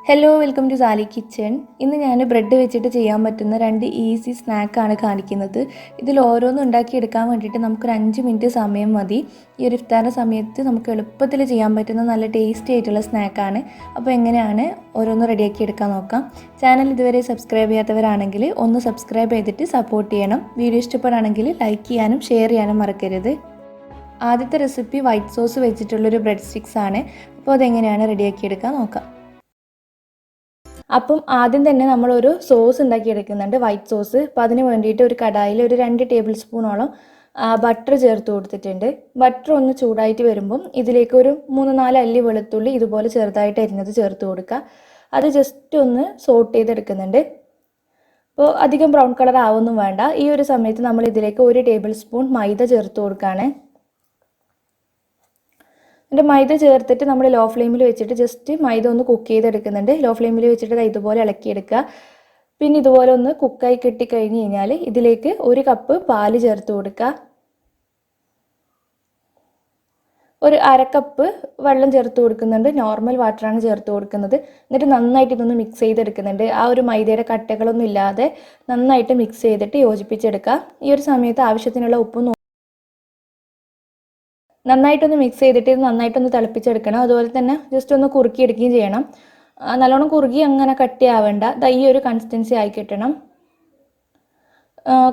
Hello welcome to Sally kitchen. ഇന്ന് ഞാൻ bread വെച്ചിട്ട് ചെയ്യാൻ പറ്റുന്ന 2 ഈസി സ്നാക്കാണ് കാണിക്കുന്നത്. ഇതിൽ ഓരോന്നും ഉണ്ടാക്കിയെടുക്കാൻ വേണ്ടിയിട്ട് നമുക്കൊരു 5 മിനിറ്റ് സമയം മതി. ഈ ഒരു ഇഫ്താറിൻ്റെ സമയത്ത് നമുക്ക് എളുപ്പത്തിൽ ചെയ്യാൻ പറ്റുന്ന നല്ല ടേസ്റ്റി ആയിട്ടുള്ള സ്നാക്കാണ്. അപ്പോൾ എങ്ങനെയാണ് ഓരോന്നും റെഡിയാക്കി എടുക്കാൻ നോക്കാം. ചാനൽ ഇതുവരെ സബ്സ്ക്രൈബ് ചെയ്യാത്തവരാണെങ്കിൽ ഒന്ന് സബ്സ്ക്രൈബ് ചെയ്തിട്ട് സപ്പോർട്ട് ചെയ്യണം. വീഡിയോ ഇഷ്ടപ്പെടുകയാണെങ്കിൽ ലൈക്ക് ചെയ്യാനും ഷെയർ ചെയ്യാനും മറക്കരുത്. ആദ്യത്തെ റെസിപ്പി വൈറ്റ് സോസ് വെച്ചിട്ടുള്ളൊരു ബ്രെഡ് സ്റ്റിക്സ് ആണ്. അപ്പോൾ അതെങ്ങനെയാണ് റെഡിയാക്കിയെടുക്കാൻ നോക്കാം. അപ്പം ആദ്യം തന്നെ നമ്മളൊരു സോസ് ഉണ്ടാക്കിയെടുക്കുന്നുണ്ട്, വൈറ്റ് സോസ്. അപ്പോൾ അതിന് വേണ്ടിയിട്ട് ഒരു കടായിൽ ഒരു 2 ടേബിൾ സ്പൂണോളം ബട്ടർ ചേർത്ത് കൊടുത്തിട്ടുണ്ട്. ബട്ടർ ഒന്ന് ചൂടായിട്ട് വരുമ്പം ഇതിലേക്ക് ഒരു 3-4 അല്ലി വെളുത്തുള്ളി ഇതുപോലെ ചെറുതായിട്ട് അരിഞ്ഞത് ചേർത്ത് കൊടുക്കുക. അത് ജസ്റ്റ് ഒന്ന് സോട്ട് ചെയ്തെടുക്കുന്നുണ്ട്. അപ്പോൾ അധികം ബ്രൗൺ കളർ ആവൊന്നും വേണ്ട. ഈ ഒരു സമയത്ത് നമ്മൾ ഇതിലേക്ക് 1 ടേബിൾ സ്പൂൺ മൈദ ചേർത്ത് കൊടുക്കുകയാണ്. എന്നിട്ട് മൈദ ചേർത്തിട്ട് നമ്മൾ ലോ ഫ്ലെയിമിൽ വെച്ചിട്ട് ജസ്റ്റ് മൈദ ഒന്ന് കുക്ക് ചെയ്തെടുക്കുന്നുണ്ട്. ലോ ഫ്ലെയിമിൽ വെച്ചിട്ട് ഇതുപോലെ ഇളക്കിയെടുക്കുക. പിന്നെ ഇതുപോലെ ഒന്ന് കുക്കായി കിട്ടിക്കഴിഞ്ഞ് കഴിഞ്ഞാൽ ഇതിലേക്ക് 1 കപ്പ് പാല് ചേർത്ത് കൊടുക്കുക. ഒരു 1/2 കപ്പ് വെള്ളം ചേർത്ത് കൊടുക്കുന്നുണ്ട്. നോർമൽ വാട്ടറാണ് ചേർത്ത് കൊടുക്കുന്നത്. എന്നിട്ട് നന്നായിട്ട് ഇതൊന്ന് മിക്സ് ചെയ്തെടുക്കുന്നുണ്ട്. ആ ഒരു മൈദയുടെ കട്ടകളൊന്നും ഇല്ലാതെ നന്നായിട്ട് മിക്സ് ചെയ്തിട്ട് യോജിപ്പിച്ചെടുക്കുക. ഈ ഒരു സമയത്ത് ആവശ്യത്തിനുള്ള ഉപ്പ് നന്നായിട്ടൊന്ന് മിക്സ് ചെയ്തിട്ട് നന്നായിട്ടൊന്ന് തിളപ്പിച്ചെടുക്കണം. അതുപോലെ തന്നെ ജസ്റ്റ് ഒന്ന് കുറുക്കിയെടുക്കുകയും ചെയ്യണം. നല്ലോണം കുറുകി അങ്ങനെ കട്ടിയാവേണ്ട. ഈ ഒരു കൺസിസ്റ്റൻസി ആയി കിട്ടണം.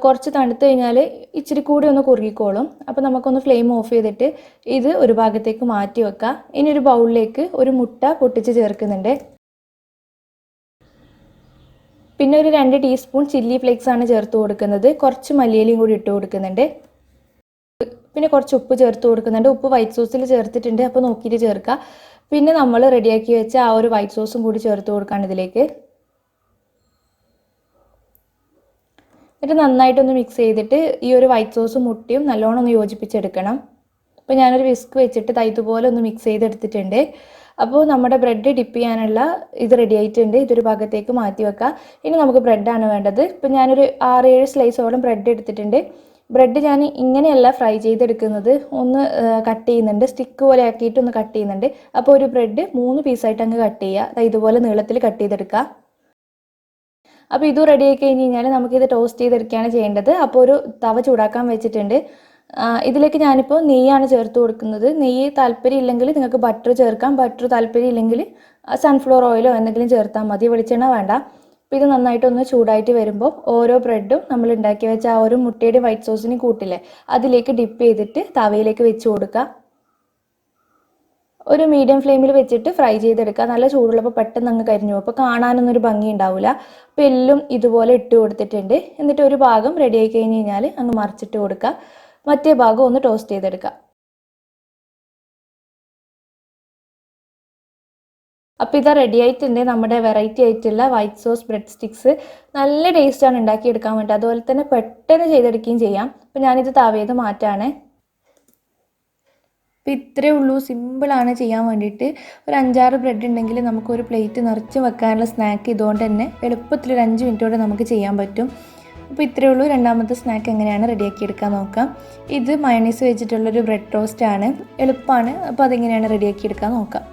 കുറച്ച് തണുത്ത് കഴിഞ്ഞാൽ ഇച്ചിരി കൂടി ഒന്ന് കുറുകിക്കോളും. അപ്പോൾ നമുക്കൊന്ന് ഫ്ലെയിം ഓഫ് ചെയ്തിട്ട് ഇത് ഒരു ഭാഗത്തേക്ക് മാറ്റി വെക്കാം. ഇനി ഒരു ബൗളിലേക്ക് ഒരു മുട്ട പൊട്ടിച്ച് ചേർക്കുന്നുണ്ട്. പിന്നെ ഒരു 2 ടീസ്പൂൺ ചില്ലി ഫ്ലേക്സ് ആണ് ചേർത്ത് കൊടുക്കുന്നത്. കുറച്ച് മല്ലിയിലയും കൂടി ഇട്ട് കൊടുക്കുന്നുണ്ട്. പിന്നെ കുറച്ച് ഉപ്പ് ചേർത്ത് കൊടുക്കുന്നുണ്ട്. ഉപ്പ് വൈറ്റ് സോസിൽ ചേർത്തിട്ടുണ്ട്, അപ്പോൾ നോക്കിയിട്ട് ചേർക്കുക. പിന്നെ നമ്മൾ റെഡിയാക്കി വെച്ച ആ ഒരു വൈറ്റ് സോസും കൂടി ചേർത്ത് കൊടുക്കുകയാണ് ഇതിലേക്ക്. എന്നിട്ട് നന്നായിട്ടൊന്ന് മിക്സ് ചെയ്തിട്ട് ഈ ഒരു വൈറ്റ് സോസും മുട്ടയും നല്ലോണം ഒന്ന് യോജിപ്പിച്ചെടുക്കണം. അപ്പോൾ ഞാനൊരു വിസ്ക് വെച്ചിട്ട് ഇതുപോലെ ഒന്ന് മിക്സ് ചെയ്തെടുത്തിട്ടുണ്ട്. അപ്പോൾ നമ്മുടെ ബ്രെഡ് ഡിപ്പ് ചെയ്യാനുള്ള ഇത് റെഡി ആയിട്ടുണ്ട്. ഇതൊരു ഭാഗത്തേക്ക് മാറ്റി വെക്കാം. ഇനി നമുക്ക് ബ്രെഡാണ് വേണ്ടത്. ഇപ്പോൾ ഞാനൊരു 6-7 സ്ലൈസോളം ബ്രെഡ് എടുത്തിട്ടുണ്ട്. ബ്രെഡ് ഞാൻ ഇങ്ങനെയല്ല ഫ്രൈ ചെയ്തെടുക്കുന്നത്, ഒന്ന് കട്ട് ചെയ്യുന്നുണ്ട്. സ്റ്റിക്ക് പോലെ ആക്കിയിട്ട് ഒന്ന് കട്ട് ചെയ്യുന്നുണ്ട്. അപ്പോൾ ഒരു ബ്രെഡ് 3 പീസായിട്ട് അങ്ങ് കട്ട് ചെയ്യുക. ഇതുപോലെ നീളത്തിൽ കട്ട് ചെയ്തെടുക്കുക. അപ്പോൾ ഇത് റെഡി ആയി കഴിഞ്ഞ് കഴിഞ്ഞാൽ നമുക്കിത് ടോസ്റ്റ് ചെയ്തെടുക്കുകയാണ് ചെയ്യേണ്ടത്. അപ്പോൾ ഒരു തവ ചൂടാക്കാൻ വെച്ചിട്ടുണ്ട്. ഇതിലേക്ക് ഞാനിപ്പോൾ നെയ്യാണ് ചേർത്ത് കൊടുക്കുന്നത്. നെയ്യ് താല്പര്യം ഇല്ലെങ്കിൽ നിങ്ങൾക്ക് ബട്ടർ ചേർക്കാം. ബട്ടർ താല്പര്യം ഇല്ലെങ്കിൽ സൺഫ്ലവർ ഓയിലോ എന്തെങ്കിലും ചേർത്താൽ മതി. വെളിച്ചെണ്ണ വേണ്ട. അപ്പോൾ ഇത് നന്നായിട്ടൊന്ന് ചൂടായിട്ട് വരുമ്പോൾ ഓരോ ബ്രെഡും നമ്മൾ ഉണ്ടാക്കി വെച്ച ആ ഒരു മുട്ടയുടെ വൈറ്റ് സോസിന് കൂട്ടില്ലേ, അതിലേക്ക് ഡിപ്പ് ചെയ്തിട്ട് തവയിലേക്ക് വെച്ച് കൊടുക്കുക. ഒരു മീഡിയം ഫ്ലെയിമിൽ വെച്ചിട്ട് ഫ്രൈ ചെയ്തെടുക്കുക. നല്ല ചൂടുള്ളപ്പോൾ പെട്ടെന്ന് അങ്ങ് കരിഞ്ഞു പോകും. അപ്പോൾ കാണാനൊന്നും ഒരു ഭംഗി ഉണ്ടാവില്ല. അപ്പോൾ എല്ലാം ഇതുപോലെ ഇട്ട് കൊടുത്തിട്ടുണ്ട്. എന്നിട്ട് ഒരു ഭാഗം റെഡി ആയി കഴിഞ്ഞ് കഴിഞ്ഞാൽ അങ്ങ് മറിച്ചിട്ട് കൊടുക്കുക. മറ്റേ ഭാഗം ഒന്ന് ടോസ്റ്റ് ചെയ്തെടുക്കുക. അപ്പോൾ ഇതാ റെഡി ആയിട്ടുണ്ട് നമ്മുടെ വെറൈറ്റി ആയിട്ടുള്ള വൈറ്റ് സോസ് ബ്രെഡ് സ്റ്റിക്സ്. നല്ല ടേസ്റ്റാണ് ഉണ്ടാക്കിയെടുക്കാൻ വേണ്ടി. അതുപോലെ തന്നെ പെട്ടെന്ന് ചെയ്തെടുക്കുകയും ചെയ്യാം. അപ്പോൾ ഞാനിത് തവയത് മാറ്റാണ്. അപ്പോൾ ഇത്രയേ ഉള്ളൂ, സിമ്പിളാണ് ചെയ്യാൻ വേണ്ടിയിട്ട്. ഒരു 5-6 ബ്രെഡ് ഉണ്ടെങ്കിൽ നമുക്കൊരു പ്ലേറ്റ് നിറച്ച് വെക്കാനുള്ള സ്നാക്ക് ഇതുകൊണ്ട് തന്നെ എളുപ്പത്തിൽ ഒരു 5 മിനിറ്റോടെ നമുക്ക് ചെയ്യാൻ പറ്റും. അപ്പോൾ ഇത്രയേ ഉള്ളൂ. രണ്ടാമത്തെ സ്നാക്ക് എങ്ങനെയാണ് റെഡിയാക്കിയെടുക്കാൻ നോക്കാം. ഇത് മയോണൈസ് വെച്ചിട്ടുള്ളൊരു ബ്രെഡ് ടോസ്റ്റ് ആണ്. എളുപ്പമാണ്. അപ്പോൾ അതെങ്ങനെയാണ് റെഡിയാക്കിയെടുക്കാൻ നോക്കാം.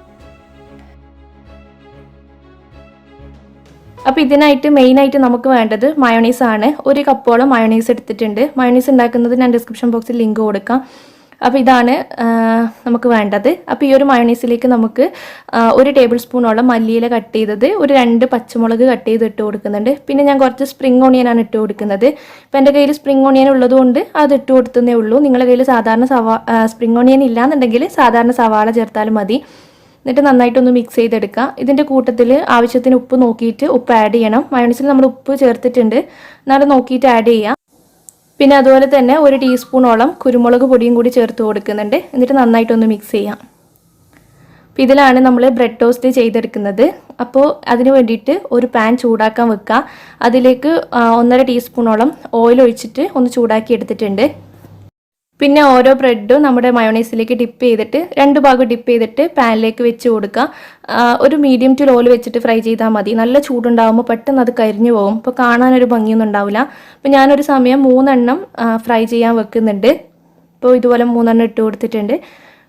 അപ്പോൾ ഇതിനായിട്ട് മെയിനായിട്ട് നമുക്ക് വേണ്ടത് മയോണൈസ് ആണ്. 1 കപ്പോളം മയോണൈസ് എടുത്തിട്ടുണ്ട്. മയോണൈസ് ഉണ്ടാക്കുന്നത് ഞാൻ ഡിസ്ക്രിപ്ഷൻ ബോക്സിൽ ലിങ്ക് കൊടുക്കാം. അപ്പോൾ ഇതാണ് നമുക്ക് വേണ്ടത്. അപ്പോൾ ഈ ഒരു മയോണൈസിലേക്ക് നമുക്ക് 1 ടേബിൾ സ്പൂണോളം മല്ലിയില കട്ട് ചെയ്തത്, ഒരു 2 പച്ചമുളക് കട്ട് ചെയ്ത് ഇട്ട് കൊടുക്കുന്നുണ്ട്. പിന്നെ ഞാൻ കുറച്ച് സ്പ്രിംഗ് ഓണിയനാണ് ഇട്ട് കൊടുക്കുന്നത്. അപ്പോൾ എൻ്റെ കയ്യിൽ സ്പ്രിംഗ് ഓണിയൻ ഉള്ളതുകൊണ്ട് അത് ഇട്ട് കൊടുത്തതേ ഉള്ളൂ. നിങ്ങളുടെ കയ്യിൽ സാധാരണ സ്പ്രിംഗ് ഓണിയൻ ഇല്ലാന്നുണ്ടെങ്കിൽ സാധാരണ സവാള ചേർത്താലും മതി. എന്നിട്ട് നന്നായിട്ടൊന്ന് മിക്സ് ചെയ്തെടുക്കുക. ഇതിൻ്റെ കൂട്ടത്തിൽ ആവശ്യത്തിന് ഉപ്പ് നോക്കിയിട്ട് ഉപ്പ് ആഡ് ചെയ്യണം. മയോണൈസിൽ നമ്മൾ ഉപ്പ് ചേർത്തിട്ടുണ്ട്, എന്നാലും നോക്കിയിട്ട് ആഡ് ചെയ്യാം. പിന്നെ അതുപോലെ തന്നെ 1 ടീസ്പൂണോളം കുരുമുളക് പൊടിയും കൂടി ചേർത്ത് കൊടുക്കുന്നുണ്ട്. എന്നിട്ട് നന്നായിട്ടൊന്ന് മിക്സ് ചെയ്യാം. അപ്പോൾ ഇതിലാണ് നമ്മൾ ബ്രെഡ് ടോസ്റ്റ് ചെയ്തെടുക്കുന്നത്. അപ്പോൾ അതിന് വേണ്ടിയിട്ട് ഒരു പാൻ ചൂടാക്കാൻ വെക്കുക. അതിലേക്ക് 1.5 ടീസ്പൂണോളം ഓയിൽ ഒഴിച്ചിട്ട് ഒന്ന് ചൂടാക്കി എടുത്തിട്ടുണ്ട്. പിന്നെ ഓരോ ബ്രെഡും നമ്മുടെ മയോണൈസിലേക്ക് ഡിപ്പ് ചെയ്തിട്ട് 2 ഭാഗം ഡിപ്പ് ചെയ്തിട്ട് പാനിലേക്ക് വെച്ച് കൊടുക്കുക. ഒരു മീഡിയം ടു ലോയിൽ വെച്ചിട്ട് ഫ്രൈ ചെയ്താൽ മതി. നല്ല ചൂടുണ്ടാകുമ്പോൾ പെട്ടെന്ന് അത് കരിഞ്ഞു പോകും. അപ്പോൾ കാണാനൊരു ഭംഗിയൊന്നും ഉണ്ടാവില്ല. അപ്പോൾ ഞാനൊരു സമയം 3 എണ്ണം ഫ്രൈ ചെയ്യാൻ വെക്കുന്നുണ്ട്. അപ്പോൾ ഇതുപോലെ 3 എണ്ണം ഇട്ട് കൊടുത്തിട്ടുണ്ട്.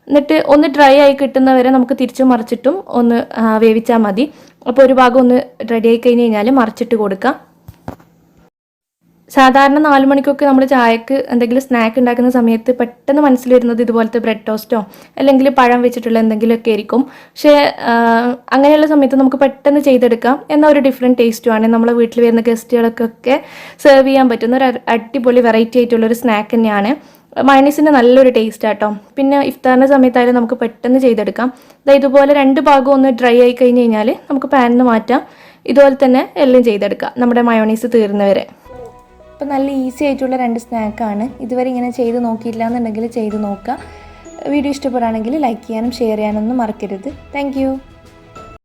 എന്നിട്ട് ഒന്ന് ഡ്രൈ ആയി കിട്ടുന്നവരെ നമുക്ക് തിരിച്ചും മറിച്ചിട്ടും ഒന്ന് വേവിച്ചാൽ മതി. അപ്പോൾ ഒരു ഭാഗം ഒന്ന് റെഡി ആയി കഴിഞ്ഞ് കഴിഞ്ഞാൽ മറിച്ചിട്ട് കൊടുക്കാം. സാധാരണ 4 മണിക്കൊക്കെ നമ്മൾ ചായക്ക് എന്തെങ്കിലും സ്നാക്ക് ഉണ്ടാക്കുന്ന സമയത്ത് പെട്ടെന്ന് മനസ്സിൽ വരുന്നത് ഇതുപോലത്തെ ബ്രെഡ് ടോസ്റ്റോ അല്ലെങ്കിൽ പഴം വെച്ചിട്ടുള്ള എന്തെങ്കിലുമൊക്കെ ആയിരിക്കും. പക്ഷേ അങ്ങനെയുള്ള സമയത്ത് നമുക്ക് പെട്ടെന്ന് ചെയ്തെടുക്കാം. എന്നാൽ ഒരു ഡിഫറെൻറ്റ് ടേസ്റ്റുമാണ്. നമ്മളെ വീട്ടിൽ വരുന്ന ഗസ്റ്റുകൾക്കൊക്കെ സെർവ് ചെയ്യാൻ പറ്റുന്ന ഒരു അടിപൊളി വെറൈറ്റി ആയിട്ടുള്ളൊരു സ്നാക്ക് തന്നെയാണ്. മയണീസിൻ്റെ നല്ലൊരു ടേസ്റ്റ് ആട്ടോ. പിന്നെ ഇഫ്താറിൻ്റെ സമയത്തായാലും നമുക്ക് പെട്ടെന്ന് ചെയ്തെടുക്കാം. ഇതുപോലെ 2 ഭാഗവും ഒന്ന് ഡ്രൈ ആയി കഴിഞ്ഞ് കഴിഞ്ഞാൽ നമുക്ക് പാനിൽ നിന്ന് മാറ്റാം. ഇതുപോലെ തന്നെ എല്ലാം ചെയ്തെടുക്കാം നമ്മുടെ മയോണീസ് തീർന്നവരെ. അപ്പോൾ നല്ല ഈസി ആയിട്ടുള്ള 2 സ്നാക്കാണ്. ഇതുവരെ ഇങ്ങനെ ചെയ്ത് നോക്കിയില്ല എന്നുണ്ടെങ്കിൽ ചെയ്ത് നോക്കുക. വീഡിയോ ഇഷ്ടപ്പെടുകയാണെങ്കിൽ ലൈക്ക് ചെയ്യാനും ഷെയർ ചെയ്യാനൊന്നും മറക്കരുത്. താങ്ക്